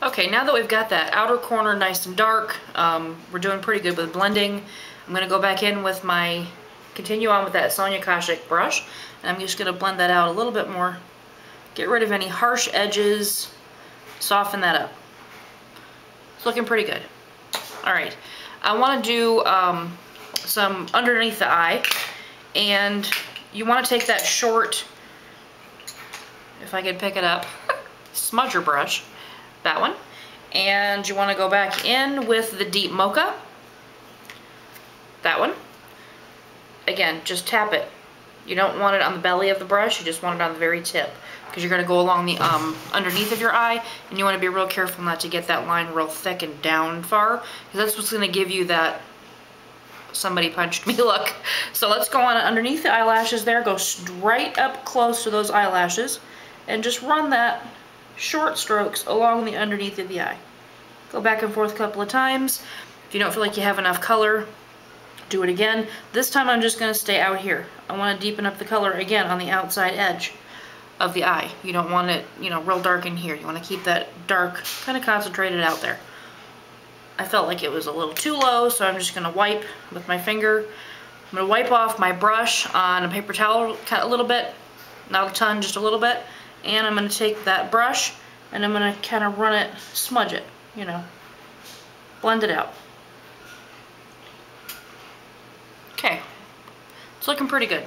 Okay, now that we've got that outer corner nice and dark, we're doing pretty good with blending. I'm going to go back in with continue on with that Sonia Kashuk brush, and I'm just going to blend that out a little bit more. Get rid of any harsh edges, soften that up. It's looking pretty good. Alright, I want to do some underneath the eye, and you want to take that short, if I could pick it up, smudger brush, that one, and you want to go back in with the deep mocha, that one. Again, just tap it. You don't want it on the belly of the brush, you just want it on the very tip, because you're going to go along the underneath of your eye, and you want to be real careful not to get that line real thick and down far, because that's what's going to give you that somebody punched me look. So let's go on underneath the eyelashes there, go straight up close to those eyelashes, and just run that short strokes along the underneath of the eye. Go back and forth a couple of times. If you don't feel like you have enough color, do it again. This time I'm just going to stay out here. I want to deepen up the color again on the outside edge of the eye. You don't want it, you know, real dark in here. You want to keep that dark kind of concentrated out there. I felt like it was a little too low, so I'm just going to wipe with my finger. I'm going to wipe off my brush on a paper towel a little bit, not a ton, just a little bit. And I'm going to take that brush and I'm going to kind of run it, smudge it, you know, blend it out. Okay, it's looking pretty good.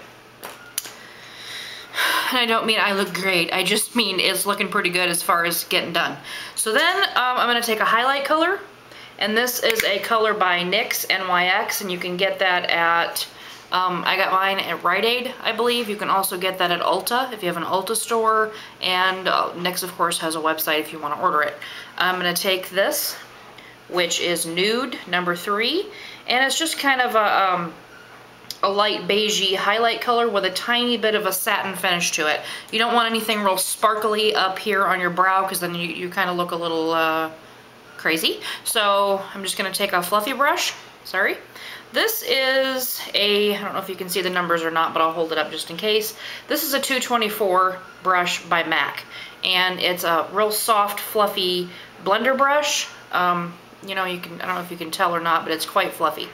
And I don't mean I look great, I just mean it's looking pretty good as far as getting done. So then I'm going to take a highlight color, and this is a color by NYX, NYX, and you can get that at, I got mine at Rite Aid, I believe. You can also get that at Ulta if you have an Ulta store, and NYX of course has a website if you want to order it. I'm going to take this, which is Nude number 3, and it's just kind of a light beigey highlight color with a tiny bit of a satin finish to it. You don't want anything real sparkly up here on your brow, because then you kind of look a little crazy. So I'm just going to take a fluffy brush. Sorry. This is I don't know if you can see the numbers or not, but I'll hold it up just in case. This is a 224 brush by MAC, and it's a real soft, fluffy blender brush. You know, I don't know if you can tell or not, but it's quite fluffy.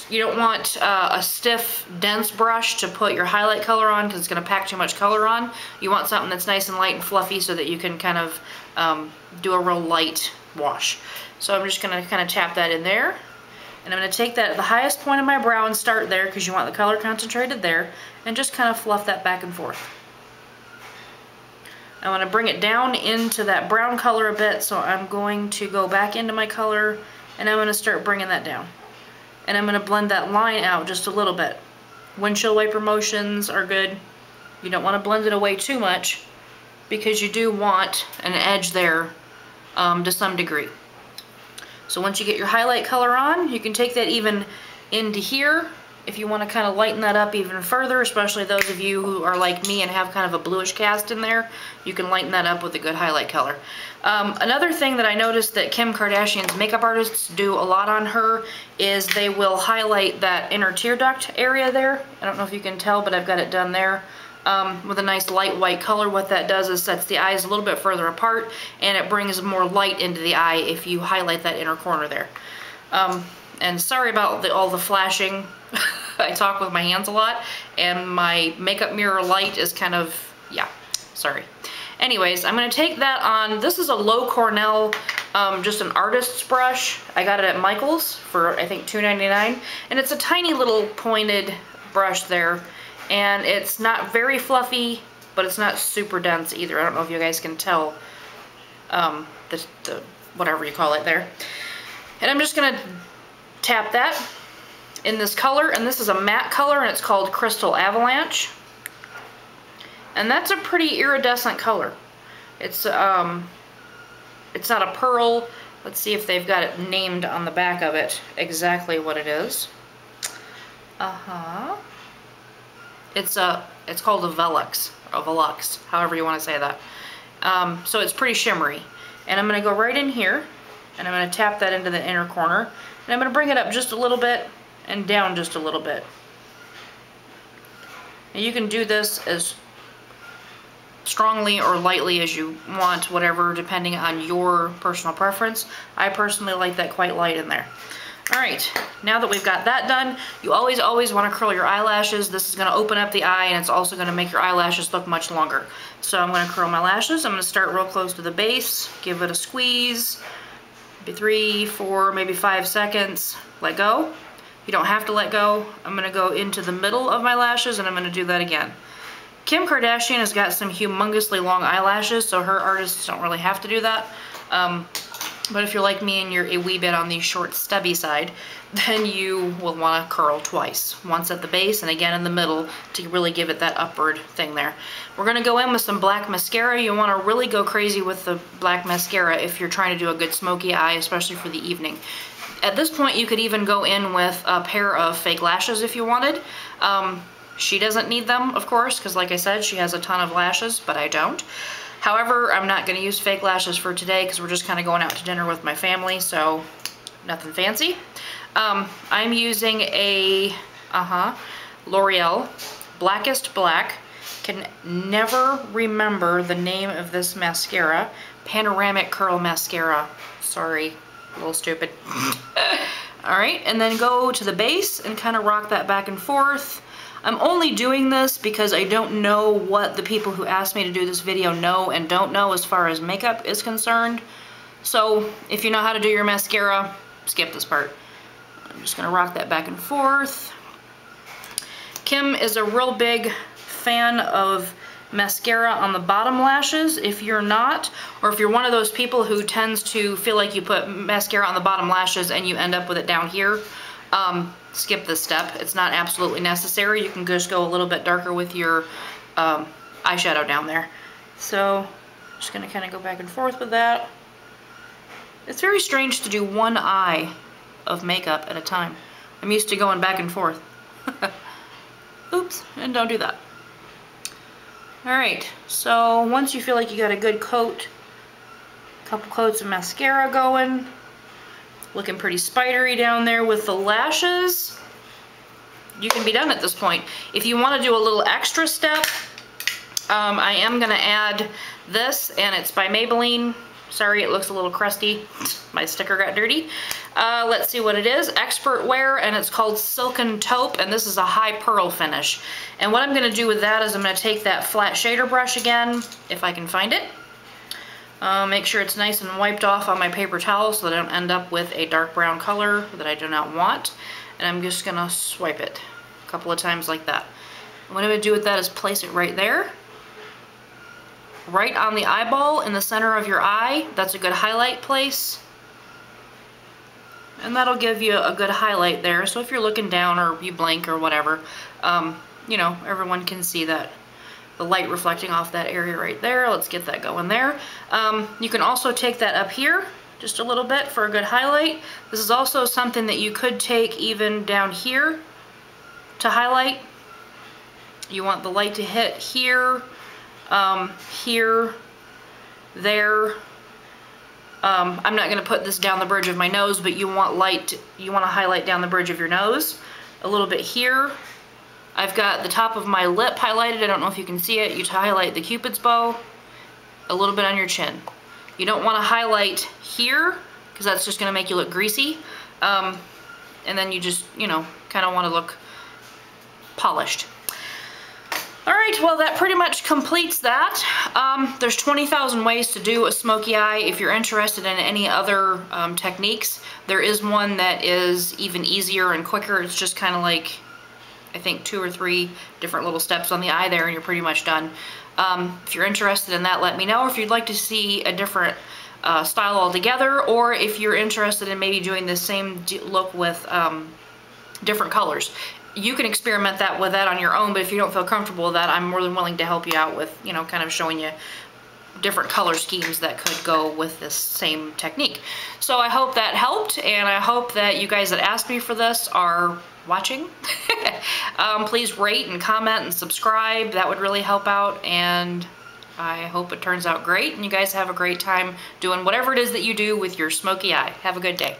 You don't want a stiff, dense brush to put your highlight color on, because it's going to pack too much color on. You want something that's nice and light and fluffy so that you can kind of do a real light wash. So I'm just going to kind of tap that in there. And I'm going to take that at the highest point of my brow and start there, because you want the color concentrated there, and just kind of fluff that back and forth. I want to bring it down into that brown color a bit, so I'm going to go back into my color, and I'm going to start bringing that down. And I'm going to blend that line out just a little bit. Windshield wiper motions are good. You don't want to blend it away too much, because you do want an edge there to some degree. So once you get your highlight color on, you can take that even into here if you want to kind of lighten that up even further, especially those of you who are like me and have kind of a bluish cast in there. You can lighten that up with a good highlight color. Another thing that I noticed that Kim Kardashian's makeup artists do a lot on her is they will highlight that inner tear duct area there. I don't know if you can tell, but I've got it done there. With a nice light white color. What that does is sets the eyes a little bit further apart, and it brings more light into the eye if you highlight that inner corner there. And sorry about all the flashing. I talk with my hands a lot, and my makeup mirror light is kind of, yeah, sorry. Anyways, I'm going to take that on. This is a low Cornell, just an artist's brush. I got it at Michael's for, I think, $2.99, and it's a tiny little pointed brush there. And it's not very fluffy, but it's not super dense either. I don't know if you guys can tell the whatever you call it there. And I'm just going to tap that in this color, and this is a matte color, and it's called Crystal Avalanche. And that's a pretty iridescent color. It's not a pearl. Let's see if they've got it named on the back of it exactly what it is. It's called a Velux, or Velux, however you want to say that. So it's pretty shimmery. And I'm going to go right in here, and I'm going to tap that into the inner corner, and I'm going to bring it up just a little bit and down just a little bit. And you can do this as strongly or lightly as you want, whatever, depending on your personal preference. I personally like that quite light in there. All right, now that we've got that done, you always want to curl your eyelashes. This is going to open up the eye, and it's also going to make your eyelashes look much longer. So I'm going to curl my lashes. I'm going to start real close to the base, give it a squeeze, maybe 3, 4, maybe 5 seconds, let go. You don't have to let go. I'm going to go into the middle of my lashes, and I'm going to do that again. Kim Kardashian has got some humongously long eyelashes, so her artists don't really have to do that. But if you're like me and you're a wee bit on the short, stubby side, then you will want to curl twice. Once at the base and again in the middle to really give it that upward thing there. We're going to go in with some black mascara. You want to really go crazy with the black mascara if you're trying to do a good smoky eye, especially for the evening. At this point, you could even go in with a pair of fake lashes if you wanted. She doesn't need them, of course, because like I said, she has a ton of lashes, but I don't. However, I'm not going to use fake lashes for today because we're just kind of going out to dinner with my family, so nothing fancy. I'm using a L'Oreal Blackest Black. Can never remember the name of this mascara. Panoramic Curl Mascara. Sorry, a little stupid. Alright, and then go to the base and kind of rock that back and forth. I'm only doing this because I don't know what the people who asked me to do this video know and don't know as far as makeup is concerned. So if you know how to do your mascara, skip this part. I'm just gonna rock that back and forth. Kim is a real big fan of mascara on the bottom lashes. If you're not, or if you're one of those people who tends to feel like you put mascara on the bottom lashes and you end up with it down here, skip this step. It's not absolutely necessary. You can just go a little bit darker with your eyeshadow down there. So just gonna kind of go back and forth with that. It's very strange to do one eye of makeup at a time. I'm used to going back and forth. Oops, and don't do that. Alright, so once you feel like you got a good coat, a couple coats of mascara going, looking pretty spidery down there with the lashes, you can be done at this point. If you want to do a little extra step, I am going to add this, and it's by Maybelline. Sorry, it looks a little crusty. My sticker got dirty. Let's see what it is. Expert Wear, and it's called Silken Taupe, and this is a high pearl finish. And what I'm going to do with that is I'm going to take that flat shader brush again, if I can find it. Make sure it's nice and wiped off on my paper towel so that I don't end up with a dark brown color that I do not want. And I'm just going to swipe it a couple of times like that. And what I'm going to do with that is place it right there. Right on the eyeball in the center of your eye. That's a good highlight place. And that'll give you a good highlight there. So if you're looking down or you blink or whatever, you know, everyone can see that. The light reflecting off that area right there. Let's get that going there. You can also take that up here just a little bit for a good highlight. This is also something that you could take even down here to highlight. You want the light to hit here, here, there. I'm not going to put this down the bridge of my nose, but you want you want to highlight down the bridge of your nose, a little bit here. I've got the top of my lip highlighted. I don't know if you can see it. You highlight the Cupid's bow, a little bit on your chin. You don't want to highlight here because that's just going to make you look greasy. And then you just, you know, kind of want to look polished. Alright, well that pretty much completes that. There's 20,000 ways to do a smoky eye. If you're interested in any other techniques, there is one that is even easier and quicker. It's just kind of like, I think 2 or 3 different little steps on the eye there and you're pretty much done. If you're interested in that, let me know. If you'd like to see a different style altogether, or if you're interested in maybe doing the same look with different colors. You can experiment with that on your own, but if you don't feel comfortable with that, I'm more than willing to help you out with, you know, kind of showing you different color schemes that could go with this same technique. So I hope that helped, and I hope that you guys that asked me for this are watching. Please rate and comment and subscribe. That would really help out, and I hope it turns out great, and you guys have a great time doing whatever it is that you do with your smoky eye. Have a good day.